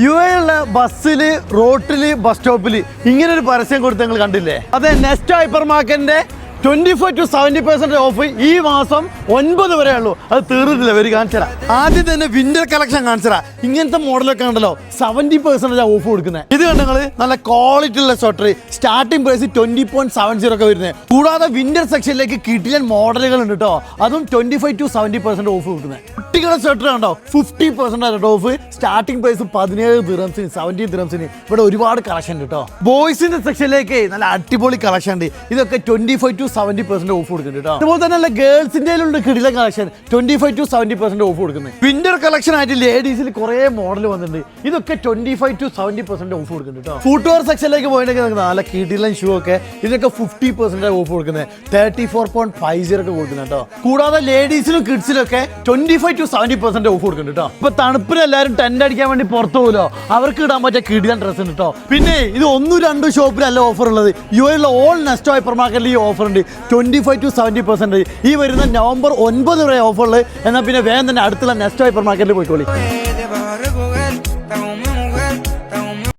യുഎഇയുള്ള ബസ്സില് റോട്ടില് ബസ് സ്റ്റോപ്പില് ഇങ്ങനെ ഒരു പരസ്യം കൊടുത്ത് നിങ്ങൾ കണ്ടില്ലേ? അതെ, നെസ്റ്റ് ഹൈപ്പർ മാർക്കറ്റിന്റെ 25 to 70% ഓഫ് ഈ മാസം 9 വരെ ഉള്ളൂ. അത് തീർന്നിട്ടില്ല, വരി കാണിച്ചരാ. ആദ്യം തന്നെ വിന്റർ കളക്ഷൻ കാണിച്ചരാ. ഇങ്ങനത്തെ മോഡലൊക്കെ ഉണ്ടല്ലോ 70% ഓഫ് കൊടുക്കുന്നത്. ഇത് കണ്ടങ്ങള് നല്ല ക്വാളിറ്റി ഉള്ള സ്വെറ്റർ, സ്റ്റാർട്ടിംഗ് പ്രൈസ് 20.70 ഒക്കെ വരുന്നത്. കൂടാതെ വിന്റർ സെക്ഷനിലേക്ക് കിട്ടിയ മോഡലുകൾ ഉണ്ട് കേട്ടോ. അതും 25 to 70% ഓഫ് കൊടുക്കുന്നത്. കുട്ടികളുടെ സ്വെറ്റർ കണ്ടോ 50% ഓഫ്. സ്റ്റാർട്ടിംഗ് പ്രൈസ് 17 ദിർഹംസിന് 17 ദിർഹംസിന്. ഇവിടെ ഒരുപാട് കളക്ഷൻ ഉണ്ട് കേട്ടോ. ബോയ്സിന്റെ സെക്ഷനിലേക്ക് നല്ല അടിപൊളി കളക്ഷൻ ഉണ്ട്. ഇതൊക്കെ 25 to 70% ഓഫ് കൊടുക്കുന്നുണ്ട് കേട്ടോ. അതുപോലെ തന്നെ ഗേൾസിന്റെ കിടിലൻ കളക്ഷൻ 25 to 70% ഓഫ് കൊടുക്കുന്നത്. വിന്റർ കളക്ഷൻ ആയിട്ട് ലേഡീസിൽ കുറെ മോഡൽ വന്നിട്ടുണ്ട്. ഇതൊക്കെ 25 to 70% ഓഫ് കൊടുക്കുന്നുണ്ട് കേട്ടോ. ഫുട്വെയർ സെക്ഷനിലേക്ക് പോയിട്ടുണ്ടെങ്കിൽ നല്ല കിടിലൻ ഷൂ ഒക്കെ ഇതൊക്കെ 50% ഓഫ് കൊടുക്കുന്നത്. 34.50 ഒക്കെ കൊടുക്കുന്നത് കേട്ടോ. കൂടാതെ ലേഡീസിനും കിഡ്സിനും ഒക്കെ 25 to 70% ഓഫ് കൊടുക്കുന്നുണ്ട് കേട്ടോ. ഇപ്പൊ തണുപ്പിന് എല്ലാവരും ടെന്റ് അടിക്കാൻ വേണ്ടി പുറത്തു പോലോ, അവർക്ക് ഇടാൻ പറ്റിയ കിടിലൻ ഡ്രസ് ഉണ്ട് കേട്ടോ. പിന്നെ ഇത് 1-2 ഷോപ്പിലല്ല ഓഫർ ഉള്ളത്. യുഎഇലുള്ള ഓൾ നെസ്റ്റോ ഹൈപ്പർ മാർക്കറ്റിൽ ഈ ഓഫർ ഉണ്ട്. 25 to 70% ഈ വരുന്ന നവംബർ 9 വരെ ഓഫർ ഉള്ളത്. എന്നാൽ പിന്നെ വേഗം തന്നെ അടുത്തുള്ള നെസ്റ്റോ ഹൈപ്പർ മാർക്കറ്റിൽ പോയിക്കോളി.